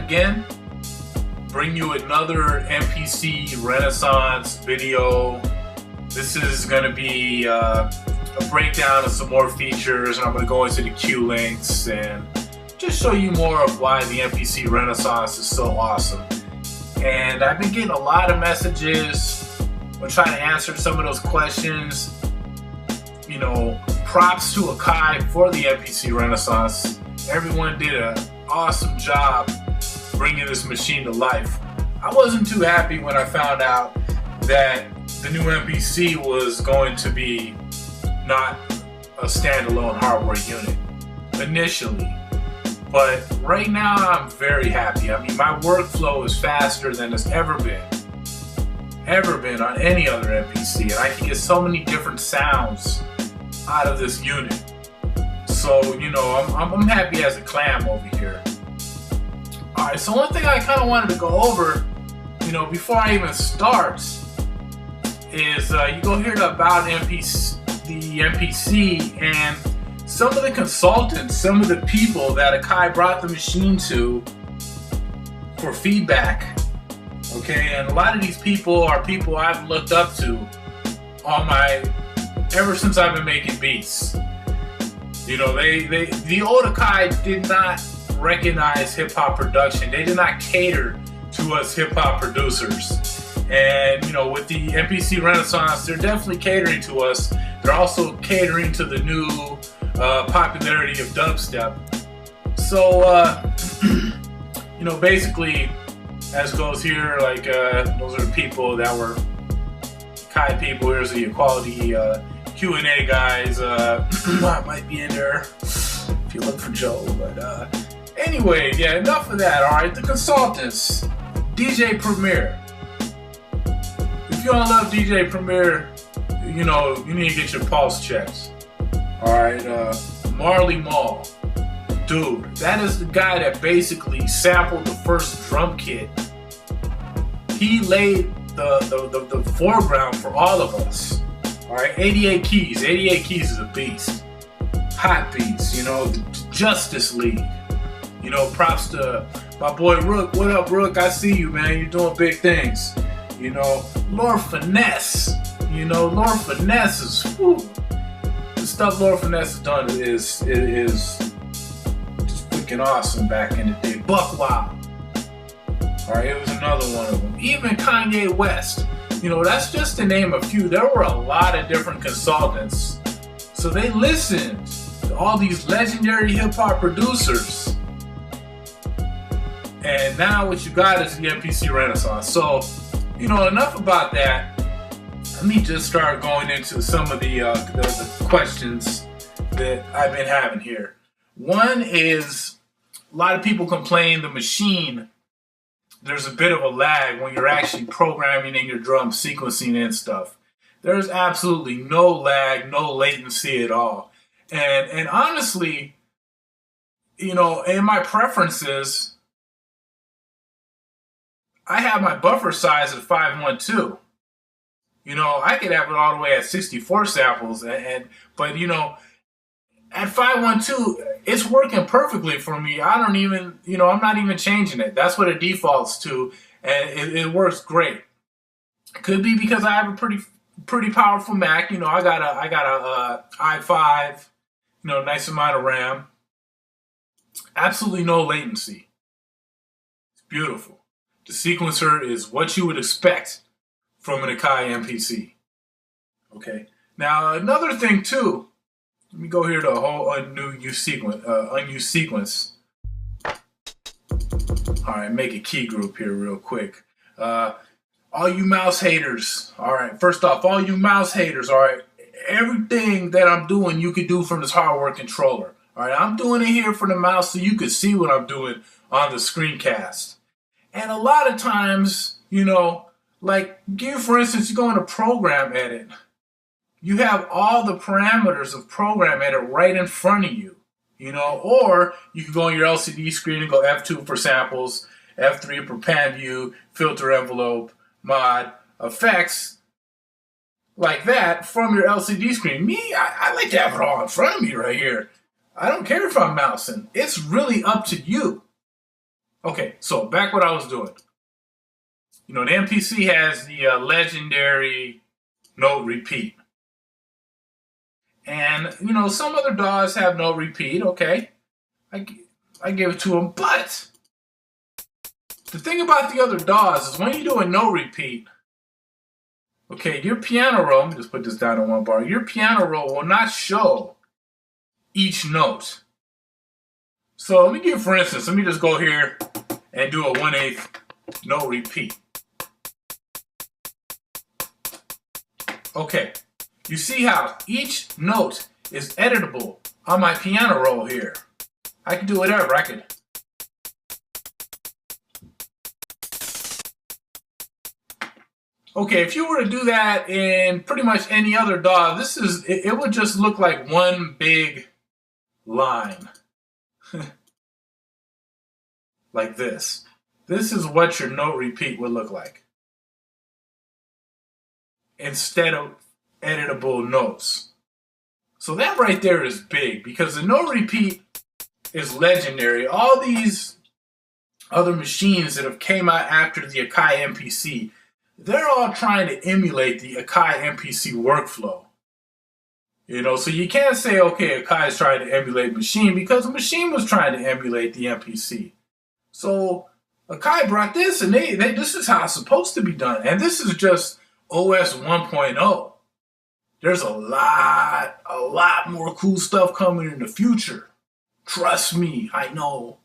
again, bring you another MPC Renaissance video. This is going to be a breakdown of some more features, and I'm going to go into the Cuelinks and just show you more of why the MPC Renaissance is so awesome. And I've been getting a lot of messages. I'm trying to answer some of those questions. You know, props to Akai for the MPC Renaissance. Everyone did an awesome job bringing this machine to life. I wasn't too happy when I found out that the new MPC was going to be not a standalone hardware unit initially. But right now I'm very happy. I mean, my workflow is faster than it's ever been on any other MPC, and I can get so many different sounds out of this unit. So, you know, I'm happy as a clam over here. Alright, so one thing I kind of wanted to go over, you know, before I even start, is you go here to About the MPC, and some of the consultants, some of the people that Akai brought the machine to for feedback, okay, and a lot of these people are people I've looked up to ever since I've been making beats. You know, the old Akai did not recognize hip-hop production. They did not cater to us hip-hop producers. And, you know, with the MPC Renaissance, they're definitely catering to us. They're also catering to the new popularity of dubstep. So, you know, basically, as goes here, like, those are the people that were Akai people. Here's the equality Q&A guys. Might be in there if you look for Joe. But anyway, yeah, enough of that. All right, the consultants, DJ Premier. If you don't love DJ Premier, you know you need to get your pulse checked. All right, Marley Marl, dude, that is the guy that basically sampled the first drum kit. He laid the foreground for all of us. All right, 88 Keys. 88 Keys is a beast. Hot beats, you know, the Justice League. You know, props to my boy Rook. What up, Rook? I see you, man. You're doing big things. You know, Lord Finesse. You know, Lord Finesse is, whew. The stuff Lord Finesse has done is just freaking awesome back in the day. Buck Wild. All right, it was another one of them. Even Kanye West. You know, that's just to name a few. There were a lot of different consultants. So they listened to all these legendary hip-hop producers. And now what you got is the MPC Renaissance. So, you know, enough about that. Let me just start going into some of the questions that I've been having here. One is, a lot of people complain the machine, there's a bit of a lag when you're actually programming in your drum, sequencing and stuff. There's absolutely no lag, no latency at all. And honestly, you know, in my preferences, I have my buffer size at 512. You know, I could have it all the way at 64 samples, but you know, at 512, it's working perfectly for me. I don't even, you know, I'm not even changing it. That's what it defaults to, and it works great. Could be because I have a pretty powerful Mac. You know, I got a i5, you know, nice amount of RAM. Absolutely no latency. It's beautiful. The sequencer is what you would expect from an Akai MPC. Okay. Now another thing too. Let me go here to a whole unused sequence. All right, make a key group here real quick. All you mouse haters. All right, first off, all you mouse haters. All right, everything that I'm doing, you could do from this hardware controller. All right, I'm doing it here for the mouse so you could see what I'm doing on the screencast. And a lot of times, you know, like, for instance, you go into Program Edit. You have all the parameters of Program Edit right in front of you, you know, or you can go on your LCD screen and go F2 for samples, F3 for pan view, filter envelope, mod, effects, like that from your LCD screen. I like to have it all in front of me right here. I don't care if I'm mousing. It's really up to you. Okay, so back what I was doing. You know, the MPC has the legendary note repeat. And, you know, some other DAWs have note repeat, okay. I give it to them, but the thing about the other DAWs is when you do a note repeat, okay, your piano roll, let me just put this down on one bar, your piano roll will not show each note. So let me give, for instance, let me just go here and do a 1/8 note repeat. Okay, you see how each note is editable on my piano roll here. I can do whatever, I could. Okay, if you were to do that in pretty much any other DAW, it would just look like one big line. Like this. This is what your note repeat would look like, instead of editable notes. So that right there is big, because the note repeat is legendary. All these other machines that have came out after the Akai MPC, they're all trying to emulate the Akai MPC workflow. You know, so you can't say, okay, Akai is trying to emulate Maschine, because the Maschine was trying to emulate the MPC. So Akai brought this, and this is how it's supposed to be done. And this is just OS 1.0. There's a lot more cool stuff coming in the future. Trust me, I know.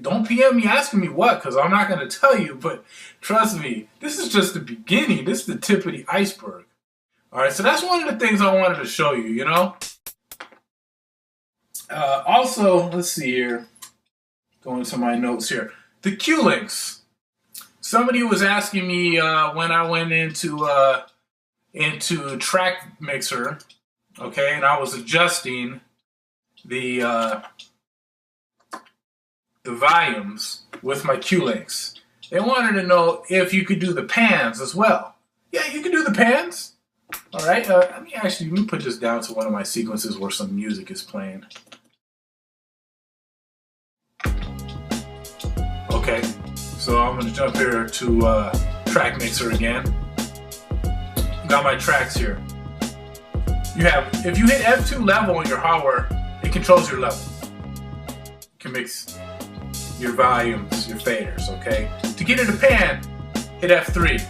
Don't PM me asking me what, because I'm not going to tell you, but trust me, this is just the beginning. This is the tip of the iceberg. All right, so that's one of the things I wanted to show you, you know. Also, let's see here. Going to my notes here. The Cuelinks. Somebody was asking me when I went into Track Mixer, okay, and I was adjusting the volumes with my Cuelinks. They wanted to know if you could do the pans as well. Yeah, you can do the pans. All right, let me put this down to one of my sequences where some music is playing. Okay, so I'm going to jump here to Track Mixer again. Got my tracks here. If you hit F2 level on your hardware, it controls your level. You can mix your volumes, your faders, okay? To get in the pan, hit F3.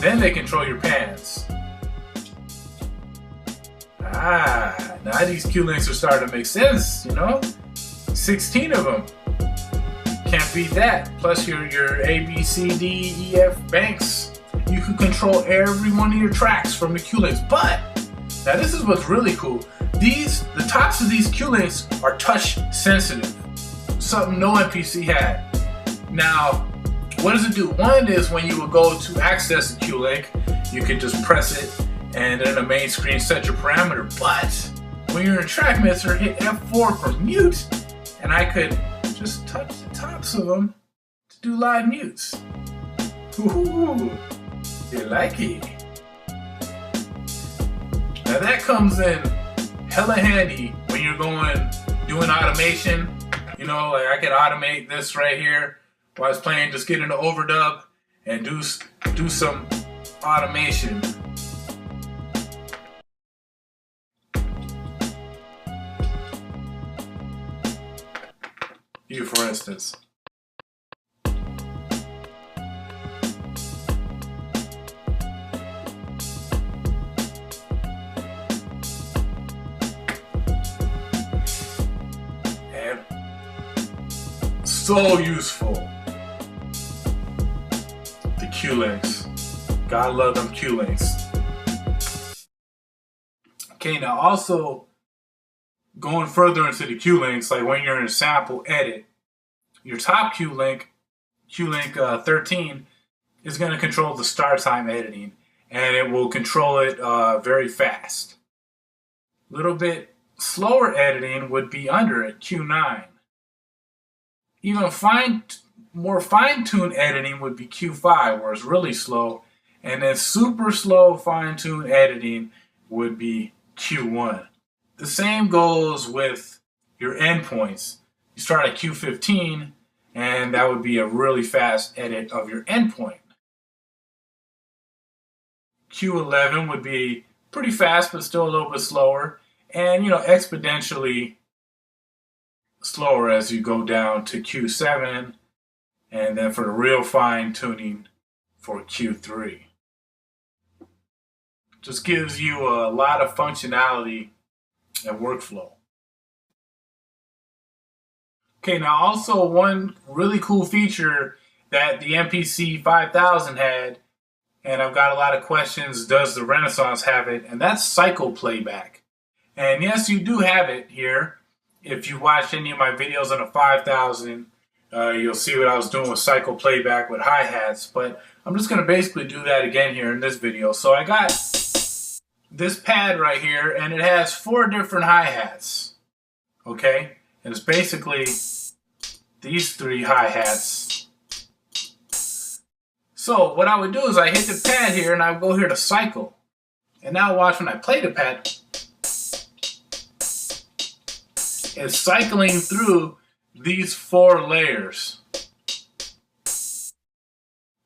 Then they control your pans. Now these Cuelinks are starting to make sense, you know? 16 of them. Can't beat that. Plus your A, B, C, D, E, F banks. You can control every one of your tracks from the Cuelinks. But, now this is what's really cool. The tops of these Cuelinks are touch sensitive. Something no MPC had. Now, what does it do? One is when you would go to access the Cuelink, you could just press it and then the main screen set your parameter. But when you're in Track Mixer, hit F4 for mute, and I could just touch the tops of them to do live mutes. Ooh, you like it? Now that comes in hella handy when you're doing automation. You know, like I could automate this right here while I was playing, just get into overdub and do some automation. You, for instance. And so useful. The Cuelinks. God love them Cuelinks. Okay, now also going further into the Cuelinks, like when you're in a sample edit, your top Cuelink 13, is going to control the start time editing, and it will control it very fast. A little bit slower editing would be under it, Q9. Even more fine-tuned editing would be Q5, where it's really slow, and then super slow fine-tuned editing would be Q1. The same goes with your endpoints. You start at Q15, and that would be a really fast edit of your endpoint. Q11 would be pretty fast, but still a little bit slower, and exponentially slower as you go down to Q7, and then for the real fine tuning for Q3. Just gives you a lot of functionality and workflow. Okay, now also one really cool feature that the MPC 5000 had, and I've got a lot of questions, does the Renaissance have it? And that's cycle playback. And yes, you do have it here. If you watched any of my videos on the 5000, you'll see what I was doing with cycle playback with hi-hats. But I'm just going to basically do that again here in this video. So I got this pad right here, and it has 4 different hi-hats. Okay? And it's basically these 3 hi-hats. So what I would do is I hit the pad here and I would go here to cycle. And now watch when I play the pad. It's cycling through these 4 layers.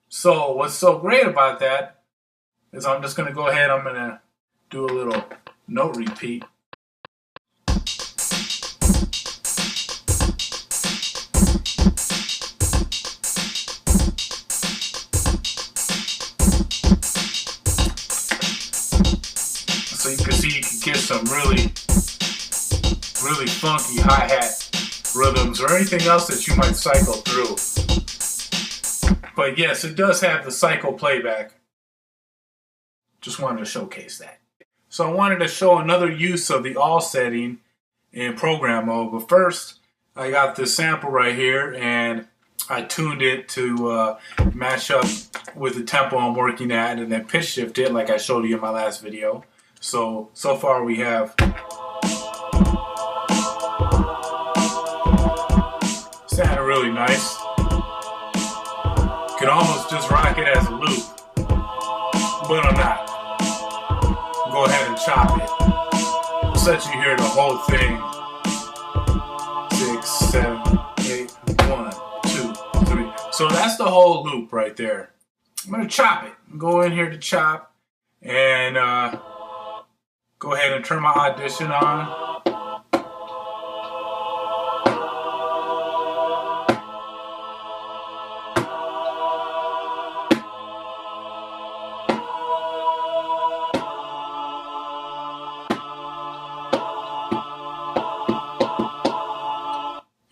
So what's so great about that is I'm just going to go ahead, I'm going to do a little note repeat. So you can see you can get some really funky hi-hat rhythms or anything else that you might cycle through. But yes, it does have the cycle playback. Just wanted to showcase that. So I wanted to show another use of the all setting in program mode. But first, I got this sample right here and I tuned it to match up with the tempo I'm working at, and then pitch shift it like I showed you in my last video. So far we have sounded really nice. Could almost just rock it as a loop, but I'm not. Go ahead and chop it. I'll let you hear the whole thing. 6, 7, 8, 1, 2, 3. So that's the whole loop right there. I'm gonna chop it. Go in here to chop and go ahead and turn my audition on.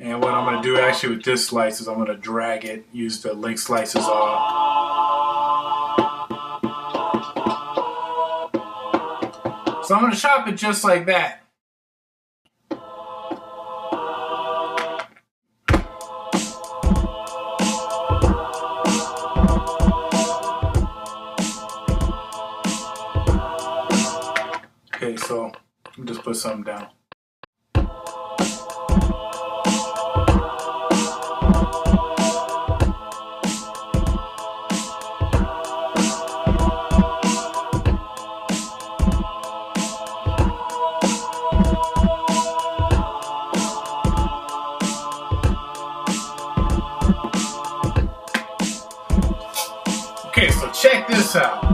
And what I'm going to do actually with this slice is I'm going to drag it, use the link slices off. So I'm going to chop it just like that. Okay, so let me just put something down. Okay, so check this out.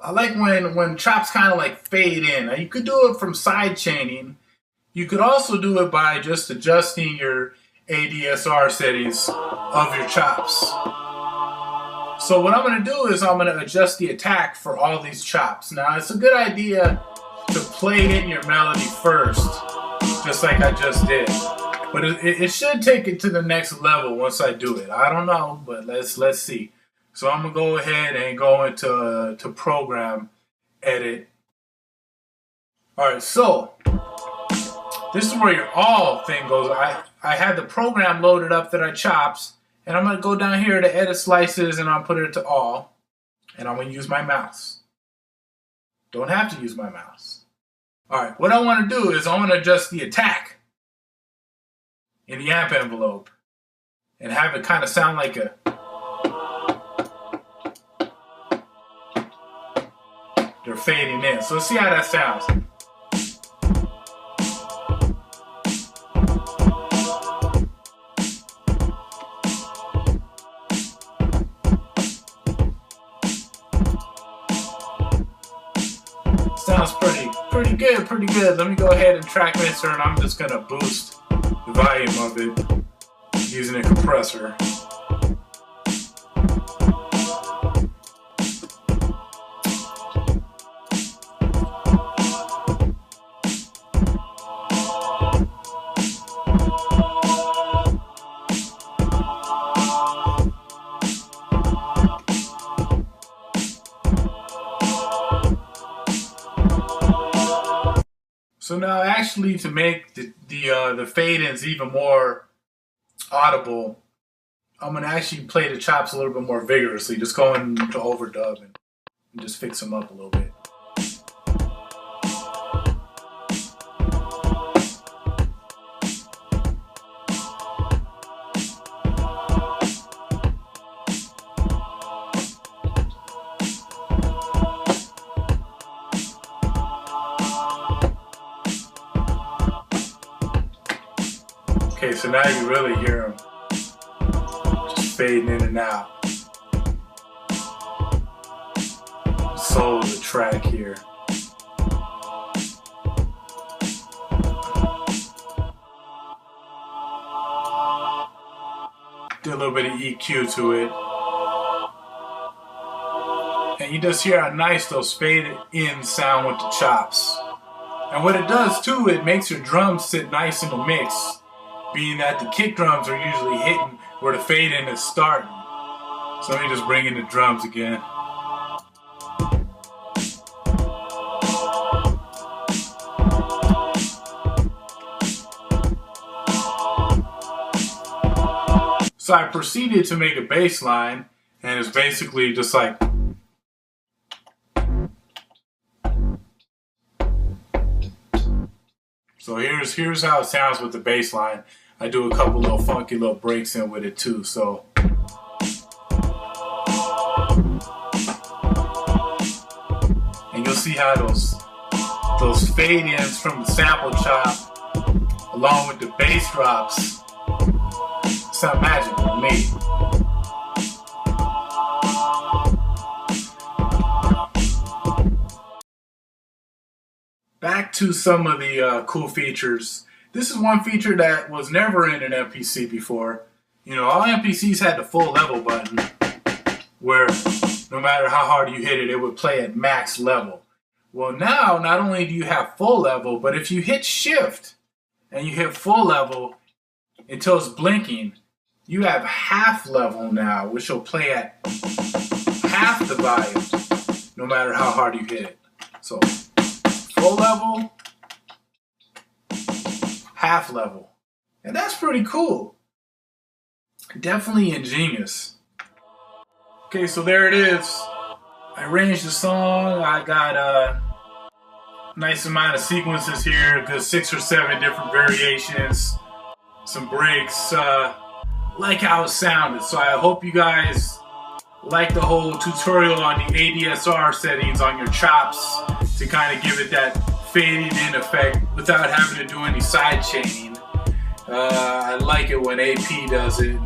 I like when chops kind of like fade in. Now you could do it from side chaining. You could also do it by just adjusting your ADSR settings of your chops. So what I'm going to do is I'm going to adjust the attack for all these chops. Now it's a good idea to play in your melody first, just like I just did. But it should take it to the next level once I do it. I don't know, but let's see. So I'm going to go ahead and go into program, edit. All right, so this is where your all thing goes. I had the program loaded up that I chops, and I'm going to go down here to edit slices, and I'll put it to all, and I'm going to use my mouse. Don't have to use my mouse. All right, what I want to do is I want to adjust the attack in the amp envelope and have it kind of sound like a they're fading in. So let's see how that sounds. pretty good, pretty good. Let me go ahead and track mixer, and I'm just gonna boost the volume of it using a compressor. So now, actually, to make the fade-ins even more audible, I'm gonna actually play the chops a little bit more vigorously. Just go into overdub and just fix them up a little bit. Okay, so now you really hear them just fading in and out. Soul of the track here. Do a little bit of EQ to it. And you just hear how nice those faded in sound with the chops. And what it does too, it makes your drums sit nice in the mix. Being that the kick drums are usually hitting where the fade in is starting. So let me just bring in the drums again. So I proceeded to make a bass line, and it's basically just like. So here's how it sounds with the bass line. I do a couple little funky little breaks in with it too. So and you'll see how those fade ins from the sample chop along with the bass drops sound magical to me. Back to some of the cool features. This is one feature that was never in an MPC before. You know, all MPCs had the full level button where no matter how hard you hit it, it would play at max level. Well, now, not only do you have full level, but if you hit shift and you hit full level until it's blinking, you have half level now, which will play at half the volume no matter how hard you hit it. So full level, half level. And that's pretty cool. Definitely ingenious. Okay, so there it is. I arranged the song. I got a nice amount of sequences here, a good 6 or 7 different variations, some breaks. Like how it sounded. So I hope you guys like the whole tutorial on the ADSR settings on your chops to kind of give it that fading in effect without having to do any side chaining. I like it when AP does it in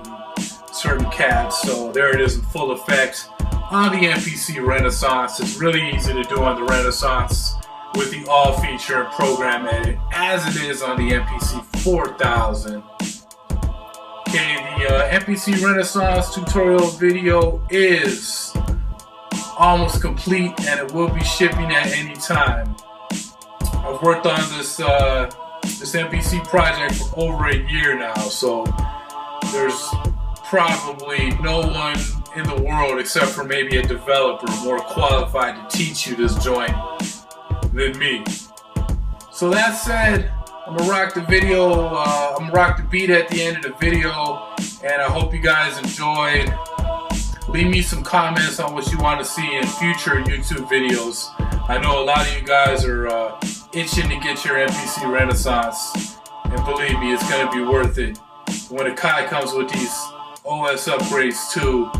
certain cabs. So there it is in full effect on the MPC Renaissance. It's really easy to do on the Renaissance with the all feature program edit as it is on the MPC 4000. Okay, the MPC Renaissance tutorial video is almost complete and it will be shipping at any time. I've worked on this MPC project for over a year now, so there's probably no one in the world except for maybe a developer more qualified to teach you this joint than me. So that said, I'm gonna rock the video, I'm gonna rock the beat at the end of the video, and I hope you guys enjoyed. Leave me some comments on what you want to see in future YouTube videos. I know a lot of you guys are itching to get your MPC Renaissance, and believe me, it's gonna be worth it. When Akai comes with these OS upgrades too,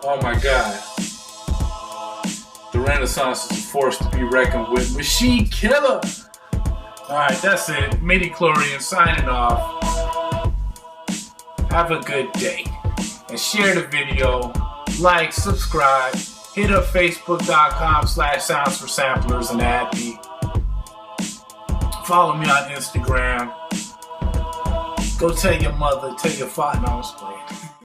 oh my god. The Renaissance is a force to be reckoned with. Machine killer! Alright, that's it. Midi-chlorian signing off. Have a good day. And share the video. Like, subscribe. Hit up facebook.com/soundsforsamplers and add me. Follow me on Instagram. Go tell your mother, tell your father. No, I was playing.